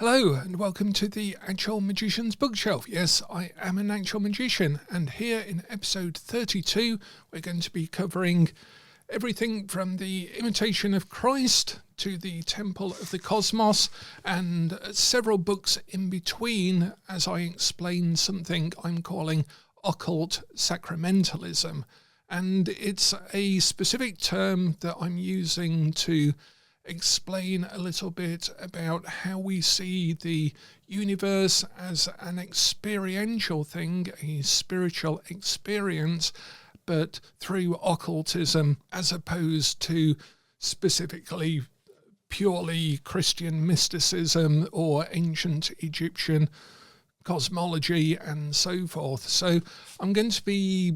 Hello and welcome to the Actual Magician's Bookshelf. Yes, I am an actual magician, and here in episode 32 we're going to be covering everything from the Imitation of Christ to the Temple of the Cosmos and several books in between as I explain something I'm calling Occult Sacramentalism. And it's a specific term that I'm using to explain a little bit about how we see the universe as an experiential thing, a spiritual experience, but through occultism as opposed to specifically purely Christian mysticism or ancient Egyptian cosmology and so forth. So I'm going to be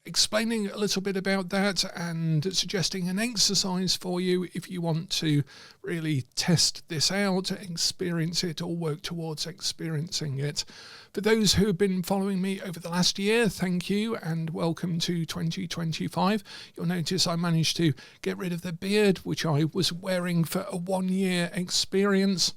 explaining a little bit about that and suggesting an exercise for you if you want to really test this out, experience it, or work towards experiencing it. For those who have been following me over the last year, thank you and welcome to 2025. You'll notice I managed to get rid of the beard, which I was wearing for a 1-year experience,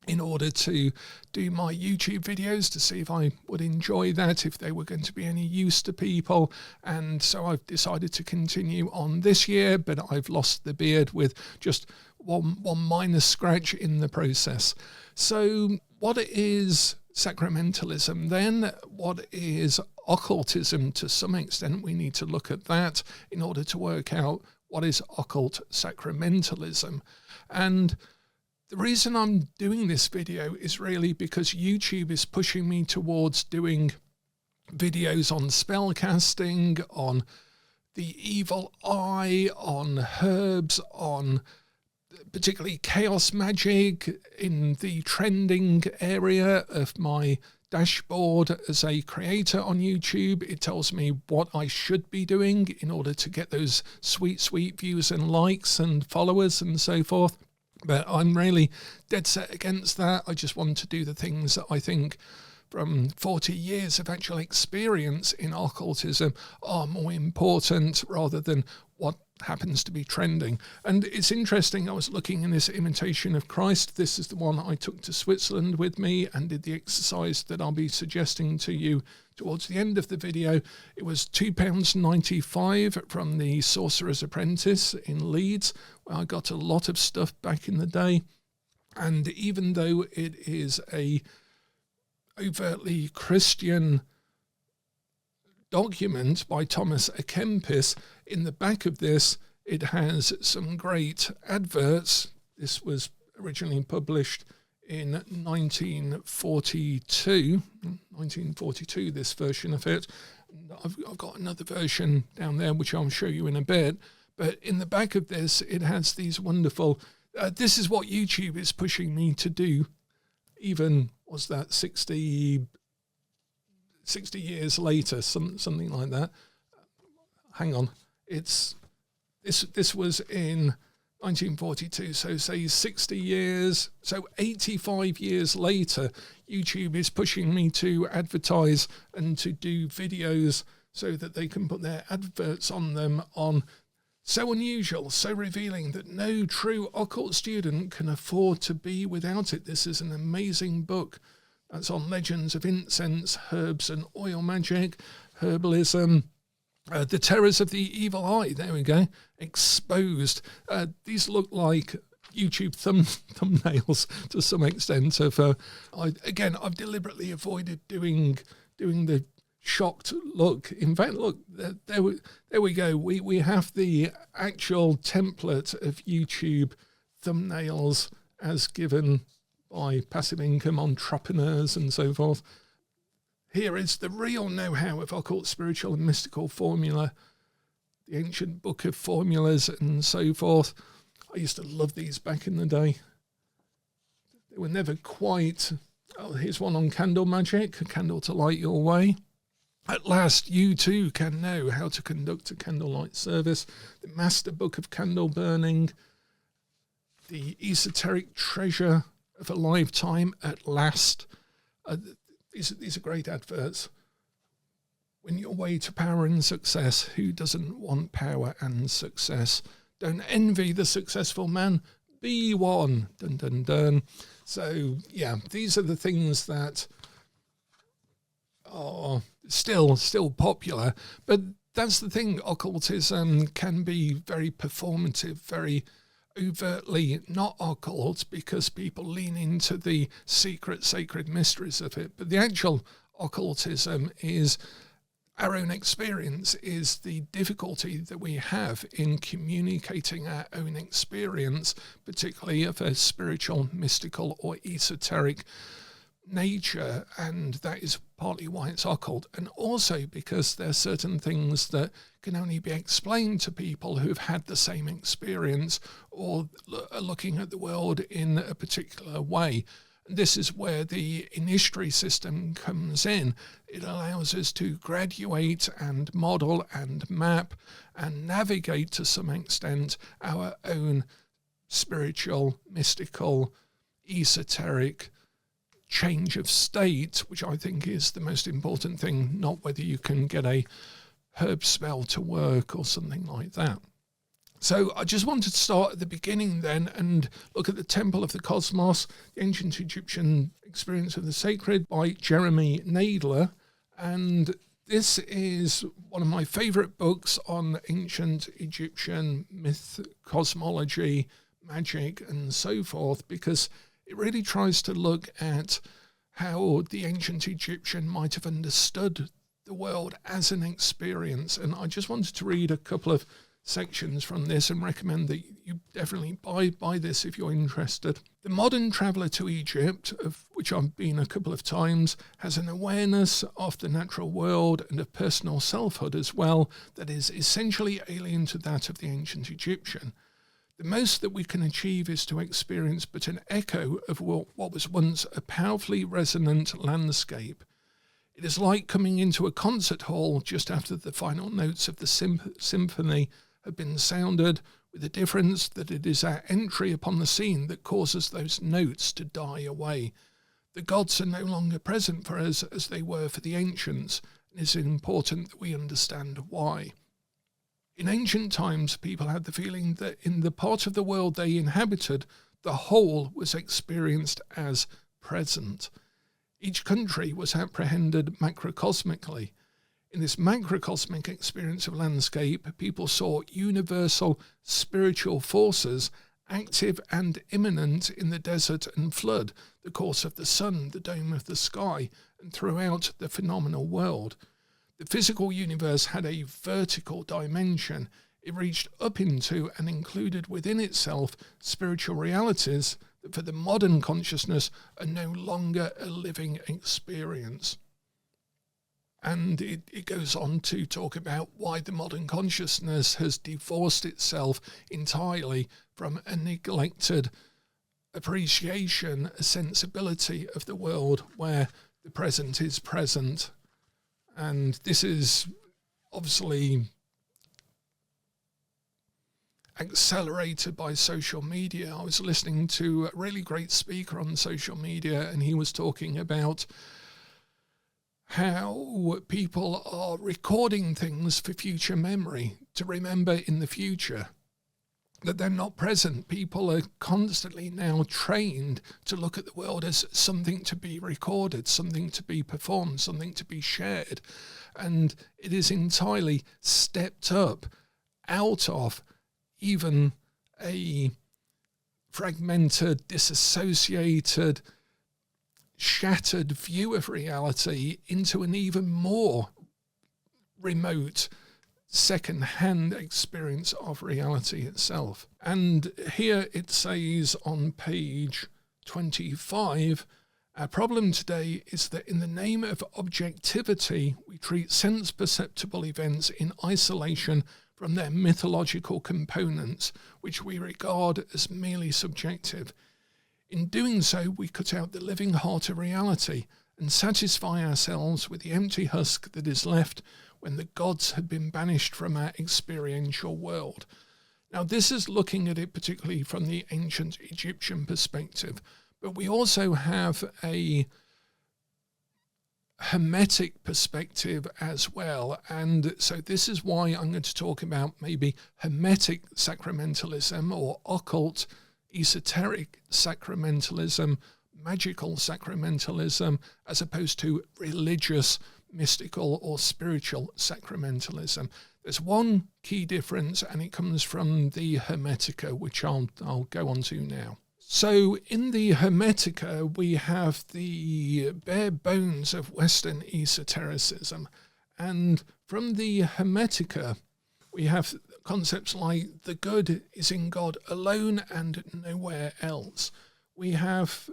in order to do my YouTube videos to see if I would enjoy that, if they were going to be any use to people. And so I've decided to continue on this year, but I've lost the beard with just one minor scratch in the process. So what is sacramentalism then? What is occultism to some extent? We need to look at that in order to work out what is occult sacramentalism. And the reason I'm doing this video is really because YouTube is pushing me towards doing videos on spellcasting, on the evil eye, on herbs, on particularly chaos magic in the trending area of my dashboard as a creator on YouTube. It tells me what I should be doing in order to get those sweet views and likes and followers and so forth. But I'm really dead set against that. I just want to do the things that I think from 40 years of actual experience in occultism are more important rather than what happens to be trending. And it's interesting, I was looking in this Imitation of Christ. This is the one I took to Switzerland with me and did the exercise that I'll be suggesting to you towards the end of the video. It was £2.95 from the Sorcerer's Apprentice in Leeds, where I got a lot of stuff back in the day. And even though it is a overtly Christian document by Thomas A Kempis, in the back of this it has some great adverts. This was originally published in 1942, this version of it. I've got another version down there which I'll show you in a bit, but in the back of this it has these wonderful, this is what YouTube is pushing me to do, even, was that 60 years later, something like that. Hang on, this was in 1942, so say 60 years, so 85 years later, YouTube is pushing me to advertise and to do videos so that they can put their adverts on them on so unusual, so revealing that no true occult student can afford to be without it. This is an amazing book. That's on legends of incense, herbs and oil magic, herbalism, the terrors of the evil eye. There we go. Exposed. These look like YouTube thumbnails to some extent. I've deliberately avoided doing the shocked look. In fact, look, there we go. We have the actual template of YouTube thumbnails as given by passive income entrepreneurs and so forth. Here is the real know-how of occult, spiritual and mystical formula, the ancient book of formulas and so forth. I used to love these back in the day. They were never quite... Oh, here's one on candle magic, a candle to light your way. At last, you too can know how to conduct a candlelight service. The Master Book of Candle Burning, the Esoteric Treasure of a Lifetime at Last. These are great adverts. When your way to power and success, who doesn't want power and success? Don't envy the successful man. B1. Dun, dun, dun. So, yeah, these are the things that are still popular. But that's the thing. Occultism can be very performative, very overtly not occult, because people lean into the secret, sacred mysteries of it. But the actual occultism is our own experience, is the difficulty that we have in communicating our own experience, particularly of a spiritual, mystical or esoteric nature, and that is partly why it's occult, and also because there are certain things that can only be explained to people who've had the same experience or are looking at the world in a particular way. This is where the initiatory system comes in. It allows us to graduate and model and map and navigate to some extent our own spiritual, mystical, esoteric change of state, which I think is the most important thing, not whether you can get a herb spell to work or something like that. So I just wanted to start at the beginning then and look at the Temple of the Cosmos, the Ancient Egyptian Experience of the Sacred by Jeremy Nadler. And this is one of my favourite books on ancient Egyptian myth, cosmology, magic and so forth, because it really tries to look at how the ancient Egyptian might have understood the world as an experience. And I just wanted to read a couple of sections from this and recommend that you definitely buy this if you're interested. The modern traveller to Egypt, of which I've been a couple of times, has an awareness of the natural world and of personal selfhood as well that is essentially alien to that of the ancient Egyptian. The most that we can achieve is to experience but an echo of what was once a powerfully resonant landscape. It is like coming into a concert hall just after the final notes of the symphony have been sounded, with the difference that it is our entry upon the scene that causes those notes to die away. The gods are no longer present for us as they were for the ancients, and it is important that we understand why. In ancient times, people had the feeling that in the part of the world they inhabited, the whole was experienced as present. Each country was apprehended macrocosmically. In this macrocosmic experience of landscape, people saw universal spiritual forces active and imminent in the desert and flood, the course of the sun, the dome of the sky, and throughout the phenomenal world. The physical universe had a vertical dimension. It reached up into and included within itself spiritual realities that for the modern consciousness are no longer a living experience. And it goes on to talk about why the modern consciousness has divorced itself entirely from a neglected appreciation, a sensibility of the world where the present is present. And this is obviously accelerated by social media. I was listening to a really great speaker on social media, and he was talking about how people are recording things for future memory, to remember in the future, that they're not present. People are constantly now trained to look at the world as something to be recorded, something to be performed, something to be shared. And it is entirely stepped up out of even a fragmented, disassociated, shattered view of reality into an even more remote second-hand experience of reality itself. And here it says on page 25, our problem today is that in the name of objectivity, we treat sense-perceptible events in isolation from their mythological components, which we regard as merely subjective. In doing so, we cut out the living heart of reality and satisfy ourselves with the empty husk that is left when the gods had been banished from our experiential world. Now, this is looking at it particularly from the ancient Egyptian perspective, but we also have a Hermetic perspective as well. And so this is why I'm going to talk about maybe Hermetic Sacramentalism or Occult esoteric sacramentalism, magical sacramentalism, as opposed to religious, mystical or spiritual sacramentalism. There's one key difference, and it comes from the Hermetica, which I'll go on to now. So in the Hermetica, we have the bare bones of Western Esotericism. And from the Hermetica, we have concepts like the good is in God alone and nowhere else. We have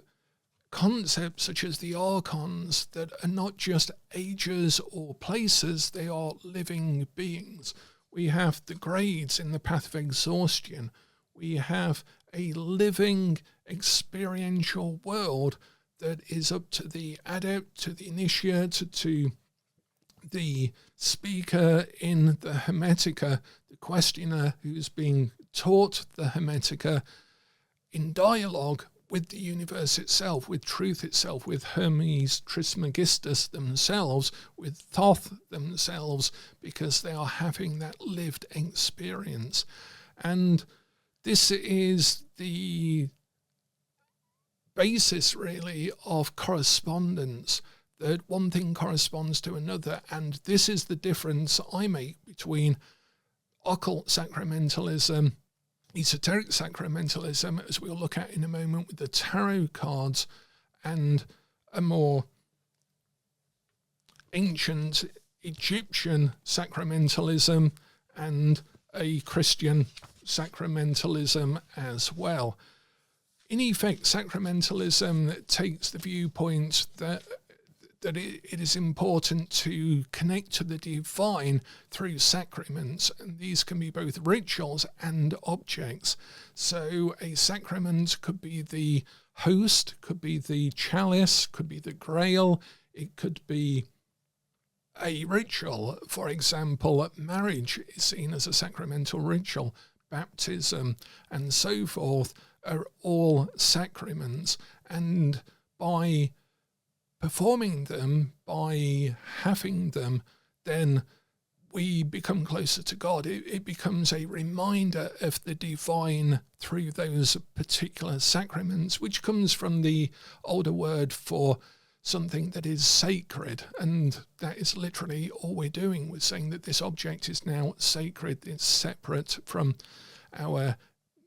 concepts such as the Archons that are not just ages or places, they are living beings. We have the grades in the path of exhaustion. We have a living experiential world that is up to the adept, to the initiate, to the speaker in the Hermetica, the questioner who's being taught the Hermetica, in dialogue with the universe itself, with truth itself, with Hermes Trismegistus themselves, with Thoth themselves, because they are having that lived experience. And this is the basis, really, of correspondence, that one thing corresponds to another. And this is the difference I make between occult sacramentalism, esoteric sacramentalism, as we'll look at in a moment with the tarot cards, and a more ancient Egyptian sacramentalism and a Christian sacramentalism as well. In effect, sacramentalism takes the viewpoint that it is important to connect to the divine through sacraments, and these can be both rituals and objects. So a sacrament could be the host, could be the chalice, could be the grail, it could be a ritual. For example, marriage is seen as a sacramental ritual, baptism and so forth are all sacraments, and by performing them, by having them, then we become closer to God. It becomes a reminder of the divine through those particular sacraments, which comes from the older word for something that is sacred. And that is literally all we're doing. We're saying that this object is now sacred. It's separate from our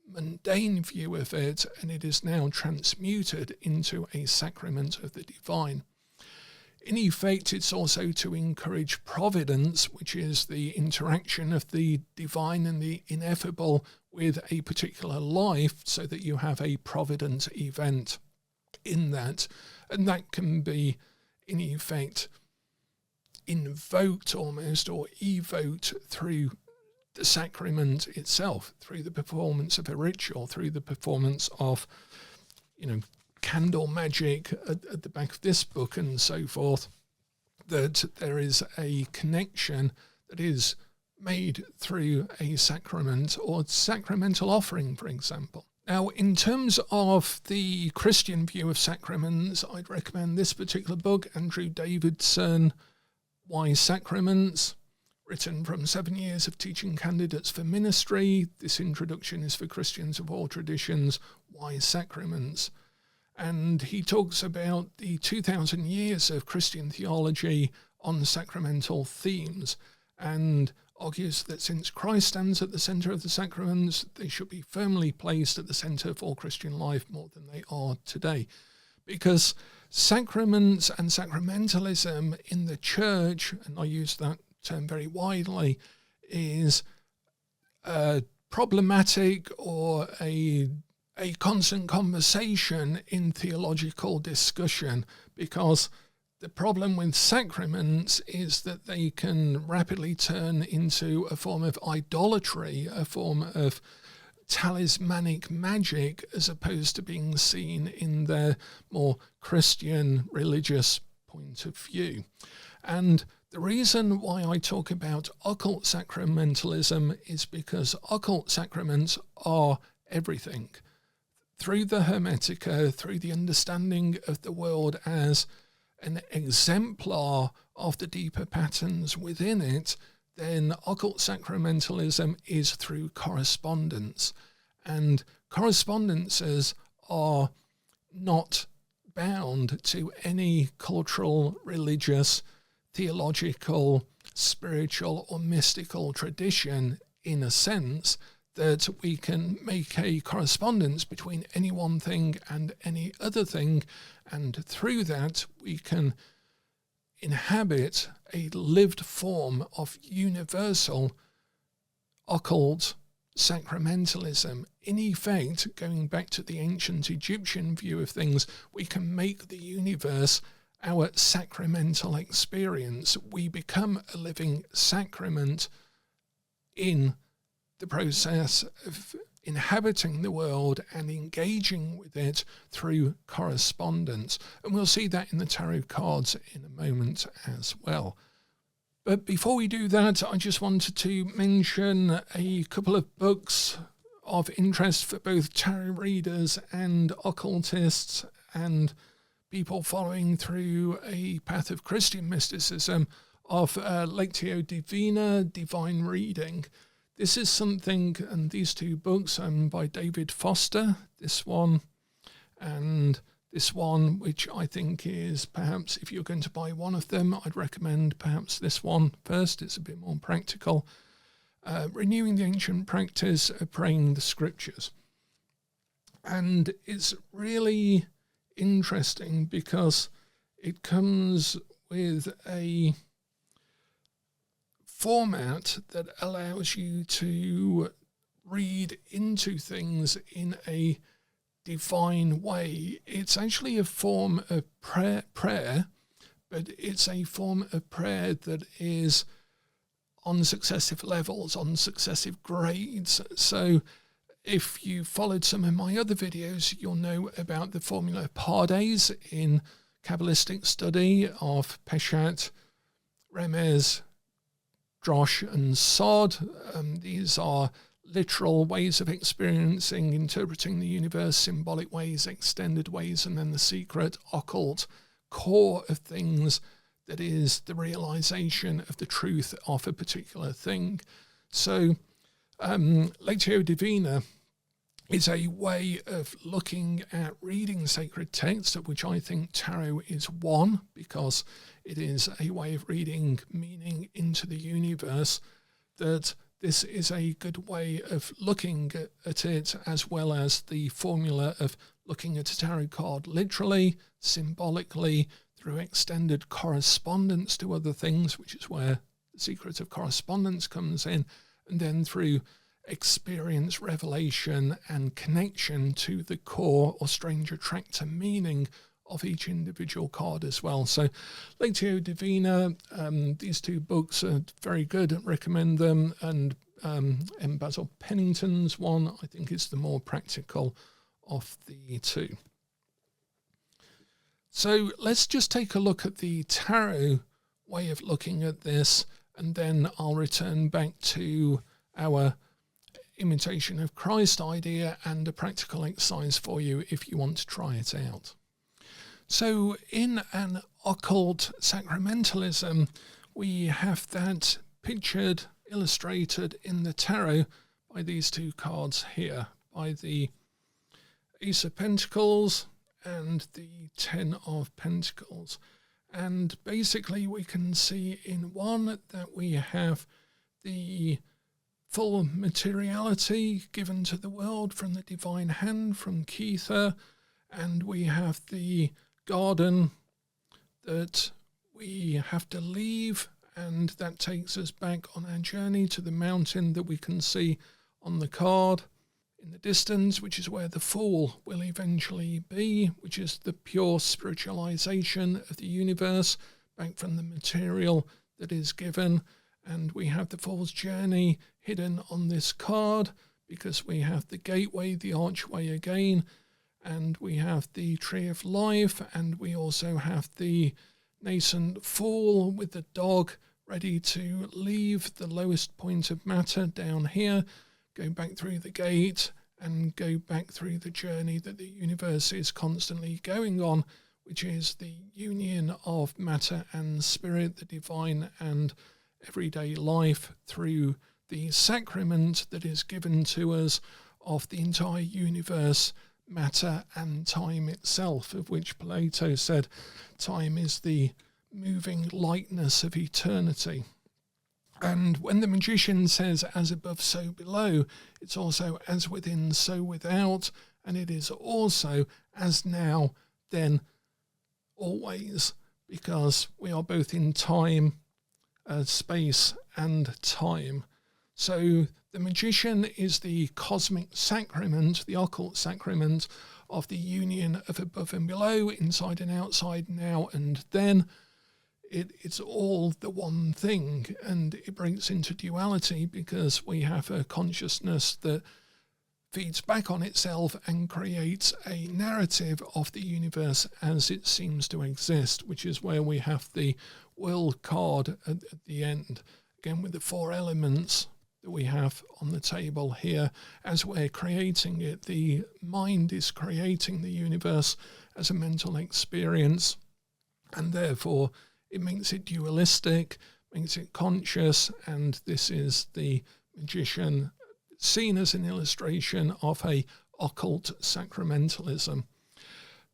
mundane view of it, and it is now transmuted into a sacrament of the divine. In effect, it's also to encourage providence, which is the interaction of the divine and the ineffable with a particular life, so that you have a provident event in that. And that can be, in effect, invoked almost, or evoked through the sacrament itself, through the performance of a ritual, through the performance of, candle magic at the back of this book and so forth, that there is a connection that is made through a sacrament or sacramental offering, for example. Now, in terms of the Christian view of sacraments, I'd recommend this particular book, Andrew Davidson, Why Sacraments? Written from 7 years of teaching candidates for ministry. This introduction is for Christians of all traditions. Why Sacraments? And he talks about the 2,000 years of Christian theology on sacramental themes, and argues that since Christ stands at the centre of the sacraments, they should be firmly placed at the centre of all Christian life more than they are today. Because sacraments and sacramentalism in the church, and I use that term very widely, is problematic or a constant conversation in theological discussion, because the problem with sacraments is that they can rapidly turn into a form of idolatry, a form of talismanic magic, as opposed to being seen in their more Christian religious point of view. And the reason why I talk about occult sacramentalism is because occult sacraments are everything. Through the Hermetica, through the understanding of the world as an exemplar of the deeper patterns within it, then occult sacramentalism is through correspondence. And correspondences are not bound to any cultural, religious, theological, spiritual or mystical tradition, in a sense that we can make a correspondence between any one thing and any other thing, and through that we can inhabit a lived form of universal occult sacramentalism. In effect, going back to the ancient Egyptian view of things, we can make the universe our sacramental experience. We become a living sacrament in the process of inhabiting the world and engaging with it through correspondence. And we'll see that in the tarot cards in a moment as well. But before we do that, I just wanted to mention a couple of books of interest for both tarot readers and occultists and people following through a path of Christian mysticism, of Lectio Divina, Divine Reading. This is something, and these two books by David Foster, this one and this one, which I think is perhaps, if you're going to buy one of them, I'd recommend perhaps this one first. It's a bit more practical. Renewing the Ancient Practice of Praying the Scriptures. And it's really interesting because it comes with a format that allows you to read into things in a divine way. It's actually a form of prayer, but it's a form of prayer that is on successive levels, on successive grades. So if you followed some of my other videos, you'll know about the formula Pardes in Kabbalistic study of Peshat, Remez, Drosh and Sod. These are literal ways of experiencing, interpreting the universe, symbolic ways, extended ways, and then the secret, occult core of things that is the realization of the truth of a particular thing. So Lectio Divina is a way of looking at reading sacred texts, of which I think tarot is one, because it is a way of reading meaning into the universe, that this is a good way of looking at it, as well as the formula of looking at a tarot card literally, symbolically, through extended correspondence to other things, which is where the secret of correspondence comes in, and then through experience, revelation, and connection to the core or strange attractor meaning of each individual card as well. So Lectio Divina, these two books are very good, I recommend them, and M. Basil Pennington's one I think is the more practical of the two. So let's just take a look at the tarot way of looking at this, and then I'll return back to our Imitation of Christ idea and a practical exercise for you if you want to try it out. So in an occult sacramentalism, we have that pictured, illustrated in the tarot by these two cards here, by the Ace of Pentacles and the Ten of Pentacles. And basically we can see in one that we have the full materiality given to the world from the divine hand, from Kether, and we have the garden that we have to leave, and that takes us back on our journey to the mountain that we can see on the card in the distance, which is where the Fool will eventually be, which is the pure spiritualization of the universe back from the material that is given. And we have the Fool's journey hidden on this card because we have the gateway, the archway again, and we have the Tree of Life, and we also have the nascent Fool with the dog ready to leave the lowest point of matter down here, go back through the gate and go back through the journey that the universe is constantly going on, which is the union of matter and spirit, the divine and everyday life, through the sacrament that is given to us of the entire universe, matter and time itself, of which Plato said time is the moving lightness of eternity. And when the magician says as above so below, it's also as within so without, and it is also as now then always, because we are both in time, space and time. So the magician is the cosmic sacrament, the occult sacrament of the union of above and below, inside and outside, now and then. It's all the one thing, and it breaks into duality because we have a consciousness that feeds back on itself and creates a narrative of the universe as it seems to exist, which is where we have the world card at the end, again with the four elements that we have on the table here. As we're creating it, the mind is creating the universe as a mental experience, and therefore it makes it dualistic, makes it conscious, and this is the magician seen as an illustration of a occult sacramentalism.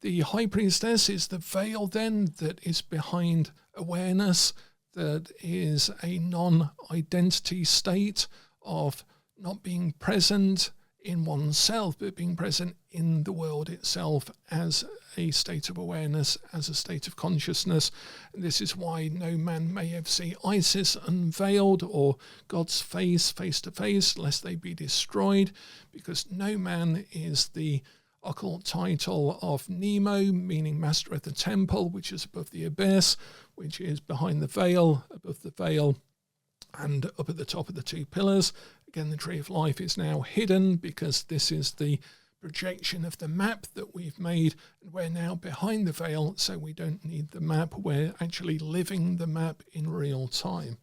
The high priestess is the veil then that is behind awareness, that is a non-identity state of not being present in oneself, but being present in the world itself as a state of awareness, as a state of consciousness. And this is why no man may ever see Isis unveiled or God's face to face, lest they be destroyed, because no man is the occult title of Nemo, meaning master of the temple, which is above the abyss, which is behind the veil, above the veil, and up at the top of the two pillars. Again, the tree of life is now hidden because this is the projection of the map that we've made, and we're now behind the veil, so we don't need the map. We're actually living the map in real time.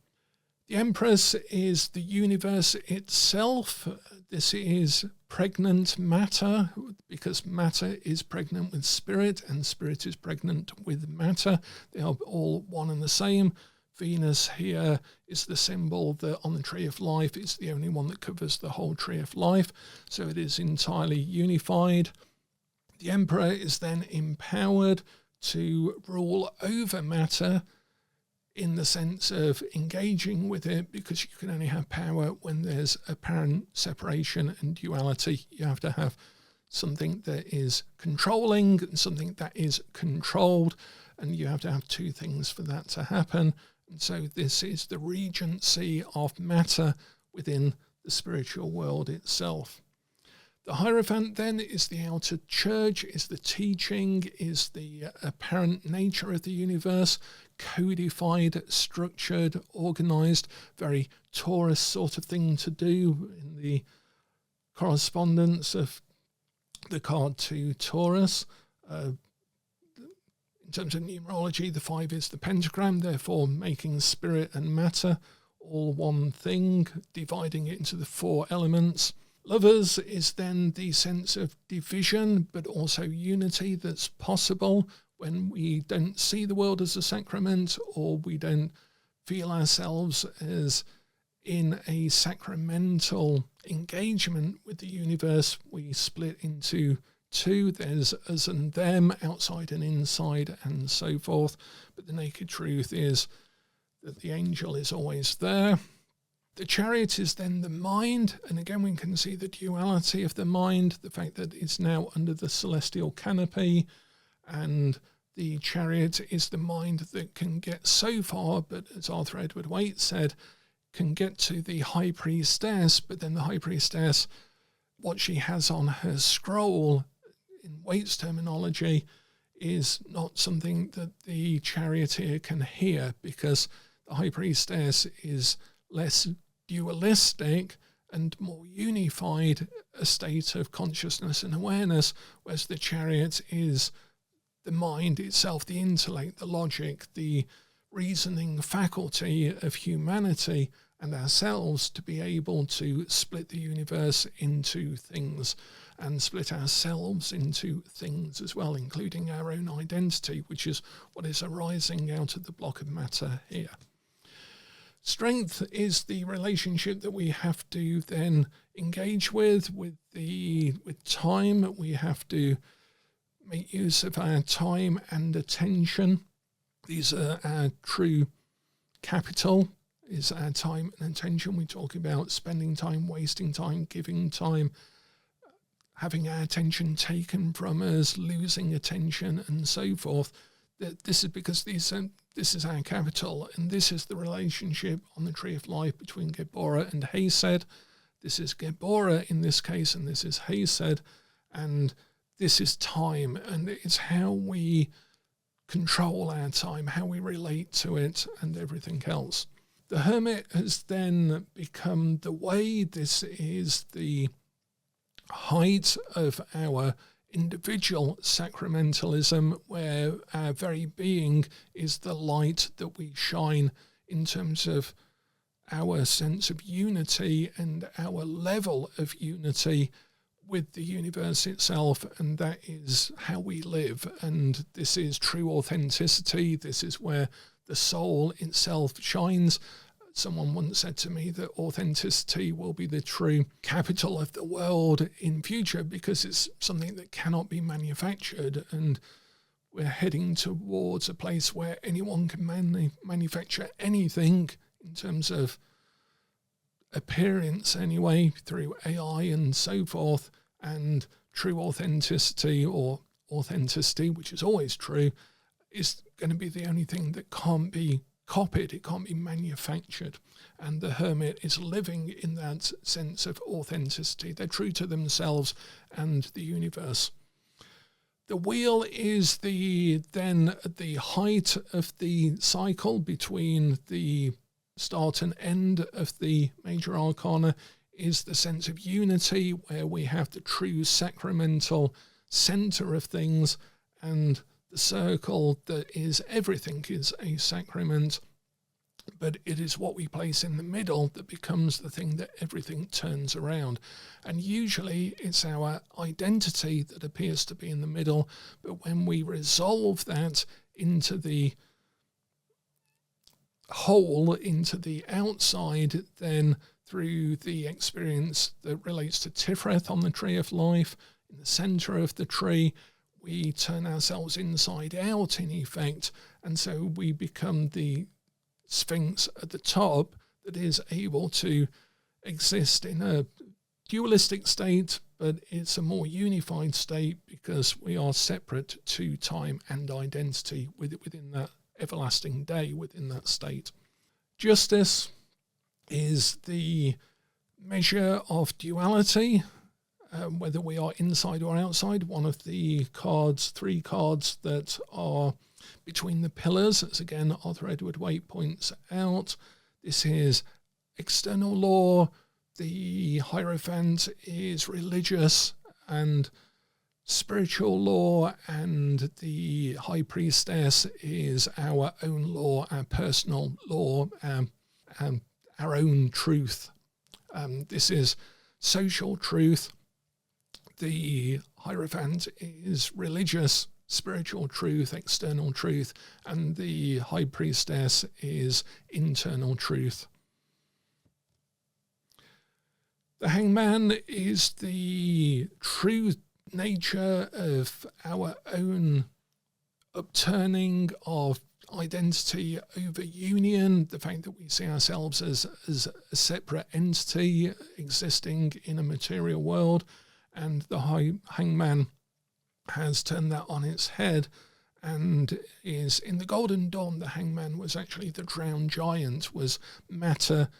The Empress is the universe itself. This is pregnant matter, because matter is pregnant with spirit and spirit is pregnant with matter. They are all one and the same. Venus here is the symbol that on the tree of life is the only one that covers the whole tree of life, so it is entirely unified. The Emperor is then empowered to rule over matter in the sense of engaging with it, because you can only have power when there's apparent separation and duality. You have to have something that is controlling and something that is controlled, and you have to have two things for that to happen. And so this is the regency of matter within the spiritual world itself. The Hierophant then is the outer church, is the teaching, is the apparent nature of the universe, codified, structured, organised, very Taurus sort of thing to do in the correspondence of the card to Taurus. In terms of numerology, the 5 is the pentagram, therefore making spirit and matter all one thing, dividing it into the 4 elements. Lovers is then the sense of division, but also unity that's possible when we don't see the world as a sacrament, or we don't feel ourselves as in a sacramental engagement with the universe. We split into 2, there's us and them, outside and inside, and so forth. But the naked truth is that the angel is always there. The Chariot is then the mind, and again we can see the duality of the mind, the fact that it's now under the celestial canopy, and the Chariot is the mind that can get so far, but as Arthur Edward Waite said, can get to the High Priestess, but then the High Priestess, what she has on her scroll, in Waite's terminology, is not something that the charioteer can hear, because the High Priestess is less dualistic and more unified, a state of consciousness and awareness, whereas the Chariot is the mind itself, the intellect, the logic, the reasoning faculty of humanity and ourselves to be able to split the universe into things and split ourselves into things as well, including our own identity, which is what is arising out of the block of matter here. Strength is the relationship that we have to then engage with time. We have to make use of our time and attention. These are our true capital, is our time and attention. We talk about spending time, wasting time, giving time, having our attention taken from us, losing attention, and so forth. This is because this is our capital, and this is the relationship on the Tree of Life between Geborah and Hesed. This is Geborah in this case, and this is Hesed, and this is time, and it's how we control our time, how we relate to it, and everything else. The hermit has then become the way. This is the height of our individual sacramentalism, where our very being is the light that we shine in terms of our sense of unity and our level of unity with the universe itself, and that is how we live. And this is true authenticity. This is where the soul itself shines. Someone once said to me that authenticity will be the true capital of the world in future, because it's something that cannot be manufactured, and we're heading towards a place where anyone can manufacture anything in terms of appearance anyway, through AI and so forth. And true authenticity, or authenticity, which is always true, is going to be the only thing that can't be copied, it can't be manufactured. And the hermit is living in that sense of authenticity. They're true to themselves and the universe. The wheel is then the height of the cycle between the start and end of the Major Arcana, is the sense of unity, where we have the true sacramental center of things, and the circle that is everything is a sacrament, but it is what we place in the middle that becomes the thing that everything turns around. And usually it's our identity that appears to be in the middle, but when we resolve that into the whole, into the outside, then through the experience that relates to Tiferet on the Tree of Life, in the center of the tree, we turn ourselves inside out in effect, and so we become the Sphinx at the top that is able to exist in a dualistic state, but it's a more unified state because we are separate to time and identity within that everlasting day, within that state. Justice is the measure of duality, whether we are inside or outside. One of the cards, 3 cards that are between the pillars, as again Arthur Edward Waite points out. This is external law, the Hierophant is religious and spiritual law, and the High Priestess is our own law, our personal law, our own truth. This is social truth. The Hierophant is religious, spiritual truth, external truth, and the High Priestess is internal truth. The Hangman is the true nature of our own upturning of identity over union, the fact that we see ourselves as a separate entity existing in a material world, and the Hangman has turned that on its head and is in the Golden Dawn. The Hangman was actually the drowned giant, was matter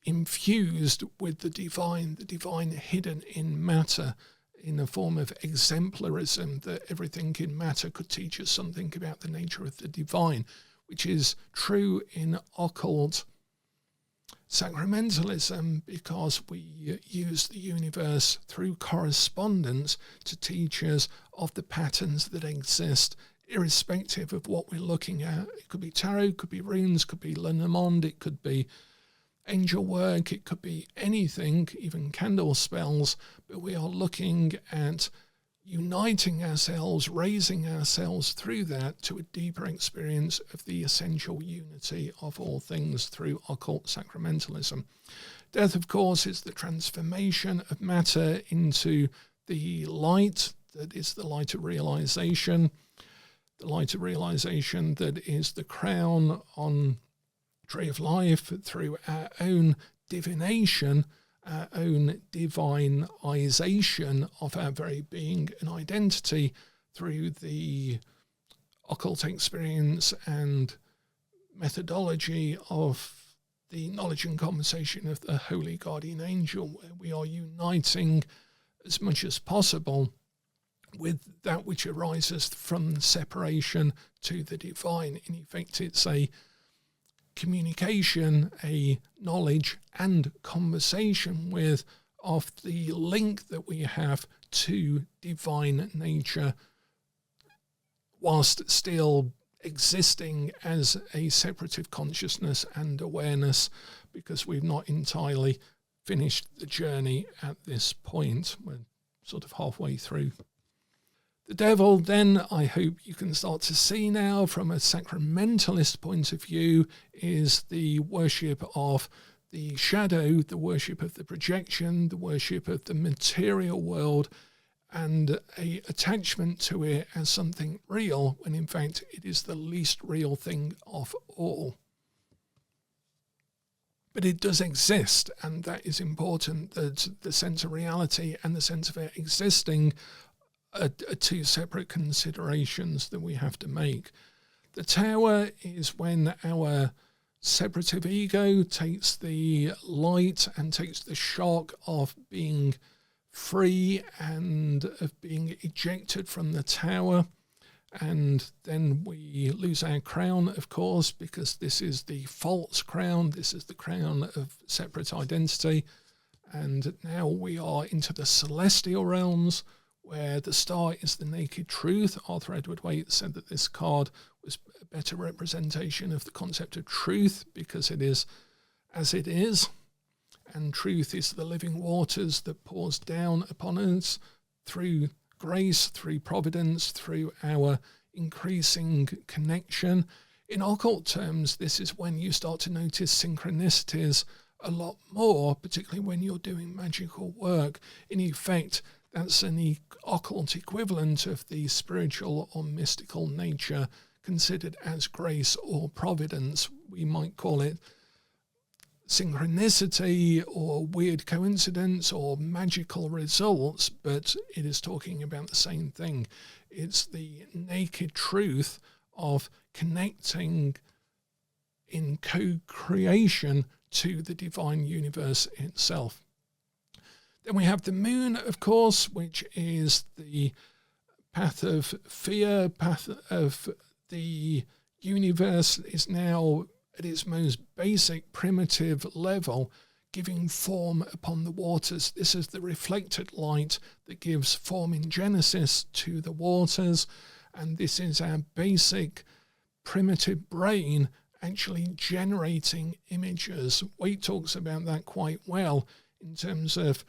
infused with the divine hidden in matter, in a form of exemplarism, that everything in matter could teach us something about the nature of the divine, which is true in occult sacramentalism, because we use the universe through correspondence to teach us of the patterns that exist, irrespective of what we're looking at. It could be tarot, it could be runes, could be Lenormand, it could be angel work, it could be anything, even candle spells, but we are looking at uniting ourselves, raising ourselves through that to a deeper experience of the essential unity of all things through occult sacramentalism. Death, of course, is the transformation of matter into the light that is the light of realization, the light of realization that is the crown on Tree of Life through our own divination, our own divinization of our very being and identity through the occult experience and methodology of the knowledge and conversation of the Holy Guardian Angel, where we are uniting as much as possible with that which arises from separation to the divine. In effect, it's a communication, a knowledge and conversation with of the link that we have to divine nature, whilst still existing as a separative consciousness and awareness, because we've not entirely finished the journey at this point. We're sort of halfway through. The devil, then, I hope you can start to see now from a sacramentalist point of view, is the worship of the shadow, the worship of the projection, the worship of the material world, and a attachment to it as something real, when in fact it is the least real thing of all. But it does exist, and that is important, that the sense of reality and the sense of it existing are two separate considerations that we have to make. The tower is when our separative ego takes the light and takes the shock of being free and of being ejected from the tower, and then we lose our crown, of course, because this is the false crown, this is the crown of separate identity, and now we are into the celestial realms, where the star is the naked truth. Arthur Edward Waite said that this card was a better representation of the concept of truth, because it is as it is, and truth is the living waters that pours down upon us through grace, through providence, through our increasing connection. In occult terms, this is when you start to notice synchronicities a lot more, particularly when you're doing magical work. In effect, that's an occult equivalent of the spiritual or mystical nature considered as grace or providence. We might call it synchronicity or weird coincidence or magical results, but it is talking about the same thing. It's the naked truth of connecting in co-creation to the divine universe itself. Then we have the moon, of course, which is the path of fear, path of the universe, is now at its most basic primitive level, giving form upon the waters. This is the reflected light that gives form in Genesis to the waters, and this is our basic primitive brain actually generating images. Waite talks about that quite well in terms of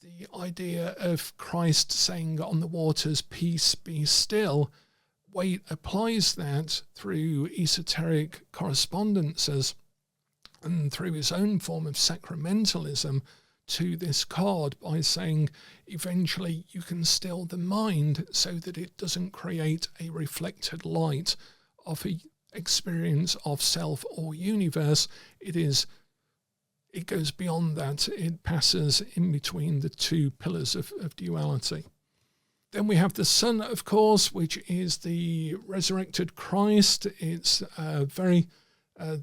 the idea of Christ saying on the waters, "Peace, be still." Waite applies that through esoteric correspondences and through his own form of sacramentalism to this card by saying eventually you can still the mind so that it doesn't create a reflected light of an experience of self or universe. It goes beyond that. It passes in between the two pillars of duality. Then we have the sun, of course, which is the resurrected Christ. It's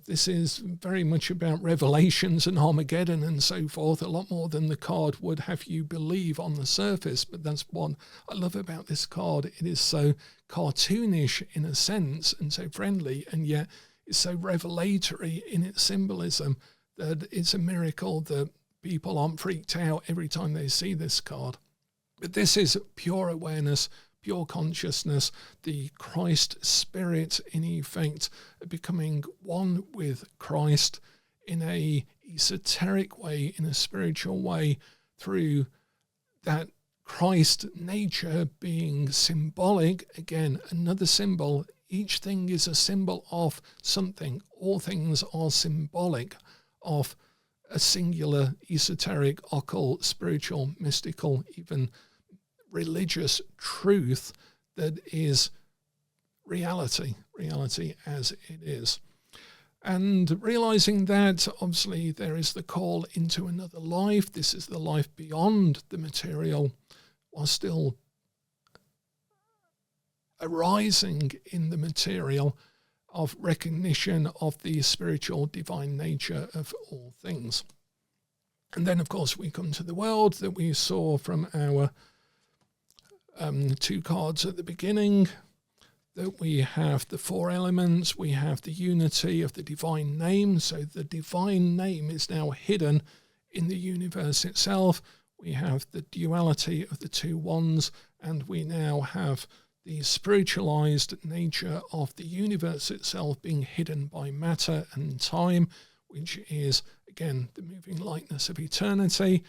this is very much about Revelations and Armageddon and so forth, a lot more than the card would have you believe on the surface. But that's what I love about this card. It is so cartoonish in a sense and so friendly, and yet it's so revelatory in its symbolism that it's a miracle that people aren't freaked out every time they see this card. But this is pure awareness, pure consciousness, the Christ spirit in effect, becoming one with Christ in a esoteric way, in a spiritual way, through that Christ nature being symbolic, again, another symbol. Each thing is a symbol of something. All things are symbolic of a singular, esoteric, occult, spiritual, mystical, even religious truth that is reality as it is. And realizing that, obviously, there is the call into another life. This is the life beyond the material, while still arising in the material of recognition of the spiritual divine nature of all things. And then, of course, we come to the world that we saw from our two cards at the beginning, that we have the four elements, we have the unity of the divine name. So the divine name is now hidden in the universe itself. We have the duality of the two wands, and we now have the spiritualized nature of the universe itself being hidden by matter and time, which is, again, the moving lightness of eternity.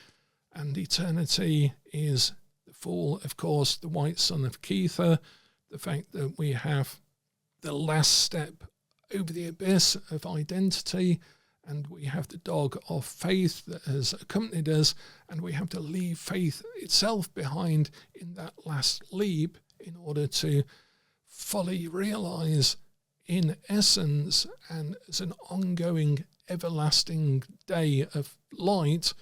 And eternity is the Fool, of course, the white sun of Kether, the fact that we have the last step over the abyss of identity, and we have the dog of faith that has accompanied us, and we have to leave faith itself behind in that last leap in order to fully realize, in essence, and as an ongoing, everlasting day of light,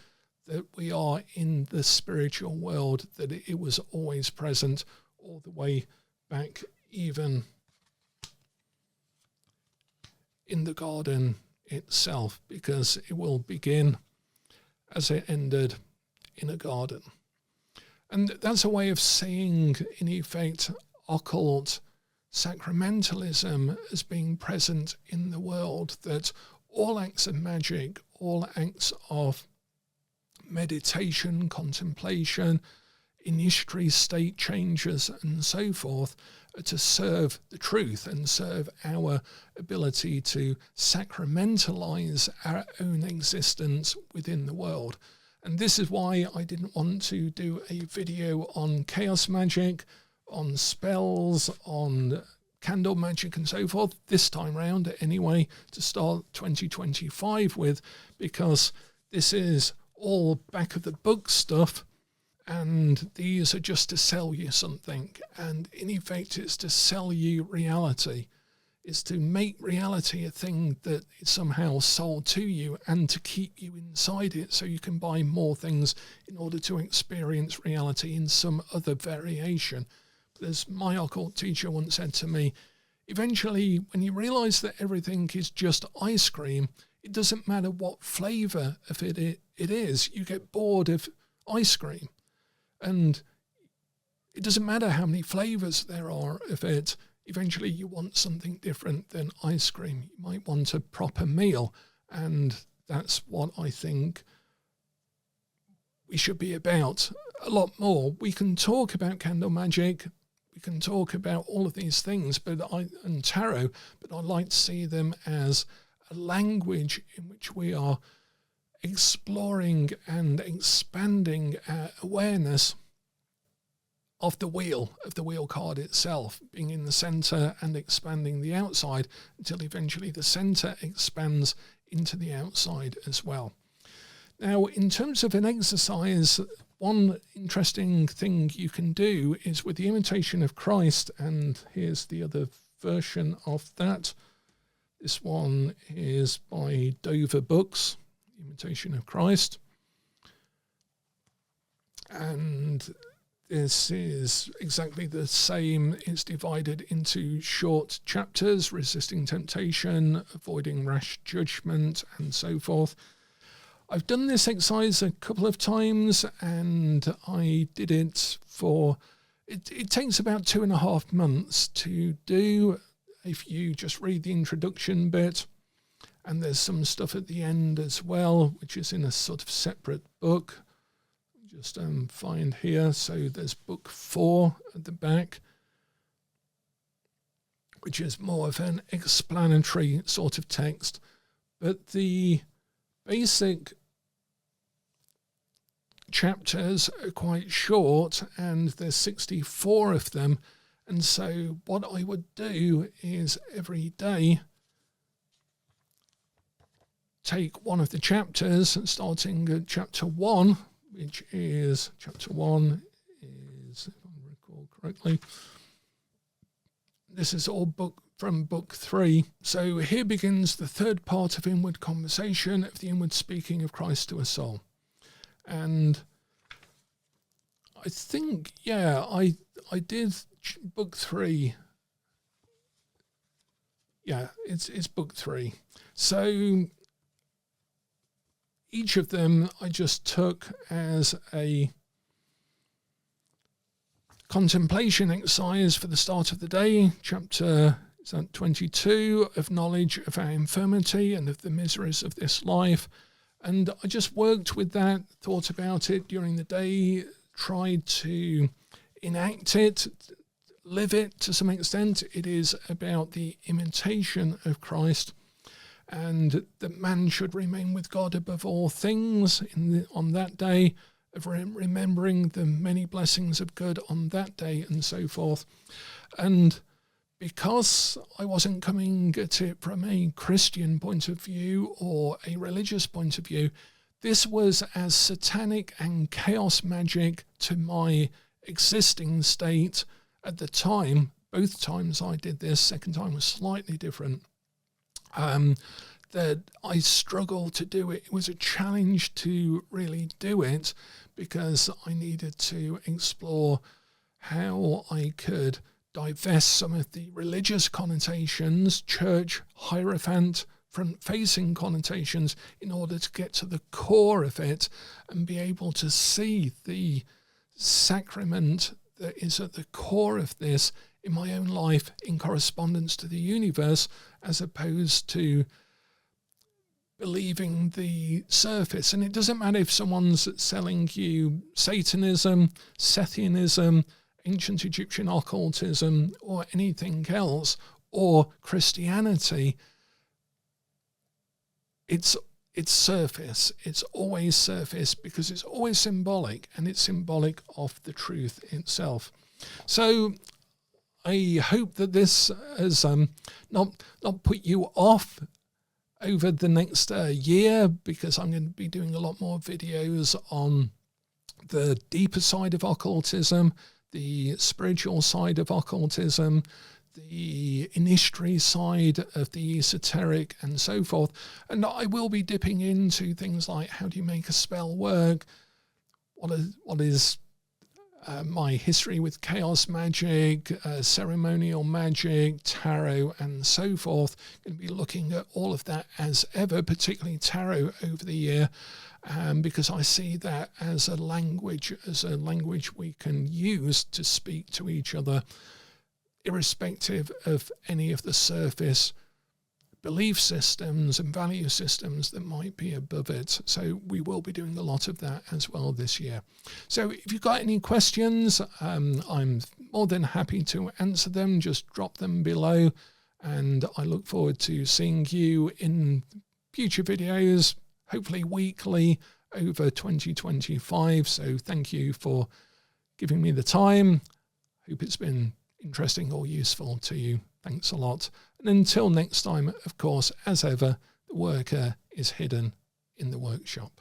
that we are in the spiritual world, that it was always present all the way back, even in the garden itself, because it will begin as it ended in a garden. And that's a way of saying, in effect, occult sacramentalism as being present in the world, that all acts of magic, all acts of meditation, contemplation, initiatory state changes and so forth are to serve the truth and serve our ability to sacramentalize our own existence within the world. And this is why I didn't want to do a video on chaos magic, on spells, on candle magic and so forth this time round anyway, to start 2025 with, because this is all back of the book stuff, and these are just to sell you something. And in effect, it's to sell you reality. It's to make reality a thing that is somehow sold to you, and to keep you inside it so you can buy more things in order to experience reality in some other variation. But as my occult teacher once said to me, eventually, when you realize that everything is just ice cream, it doesn't matter what flavor of it is, you get bored of ice cream. And it doesn't matter how many flavors there are of it, eventually you want something different than ice cream. You might want a proper meal, and that's what I think we should be about a lot more. We can talk about candle magic, we can talk about all of these things, and tarot, but I like to see them as a language in which we are exploring and expanding our awareness of the wheel card itself, being in the center and expanding the outside until eventually the center expands into the outside as well. Now, in terms of an exercise, one interesting thing you can do is with the Imitation of Christ, and here's the other version of that. This one is by Dover Books, Imitation of Christ. And this is exactly the same. It's divided into short chapters: resisting temptation, avoiding rash judgment, and so forth. I've done this exercise a couple of times, and I did it for, it takes about 2.5 months to do if you just read the introduction bit. And there's some stuff at the end as well, which is in a sort of separate book. Just find here. So there's book 4 at the back, which is more of an explanatory sort of text. But the basic chapters are quite short, and there's 64 of them. And so what I would do is every day take one of the chapters, starting at chapter 1, which is, chapter 1 is, if I recall correctly, this is all from book 3. So here begins the third part of Inward Conversation, of the inward speaking of Christ to a soul. And I think, I did book 3. Yeah, it's book 3. So each of them I just took as a contemplation exercise for the start of the day. Chapter 22 of knowledge of our infirmity and of the miseries of this life. And I just worked with that, thought about it during the day, tried to enact it, live it to some extent. It is about the imitation of Christ, and that man should remain with God above all things on that day, of remembering the many blessings of good on that day, and so forth. And because I wasn't coming at it from a Christian point of view or a religious point of view, this was as satanic and chaos magic to my existing state at the time. Both times I did this, second time was slightly different. That I struggled to do it. It was a challenge to really do it, because I needed to explore how I could divest some of the religious connotations, church, hierophant, front-facing connotations, in order to get to the core of it and be able to see the sacrament that is at the core of this in my own life in correspondence to the universe, as opposed to believing the surface. And it doesn't matter if someone's selling you Satanism, Sethianism, ancient Egyptian occultism, or anything else, or Christianity. It's surface. It's always surface, because it's always symbolic, and it's symbolic of the truth itself. So I hope that this has not put you off over the next year, because I'm going to be doing a lot more videos on the deeper side of occultism, the spiritual side of occultism, the initiatory side of the esoteric, and so forth. And I will be dipping into things like, how do you make a spell work? What is my history with chaos magic, ceremonial magic, tarot, and so forth. Going to be looking at all of that as ever, particularly tarot over the year, because I see that as a language we can use to speak to each other, irrespective of any of the surface belief systems and value systems that might be above it. So we will be doing a lot of that as well this year. So if you've got any questions, I'm more than happy to answer them. Just drop them below, and I look forward to seeing you in future videos, hopefully weekly, over 2025. So thank you for giving me the time. Hope it's been interesting or useful to you. Thanks a lot. And until next time, of course, as ever, the worker is hidden in the workshop.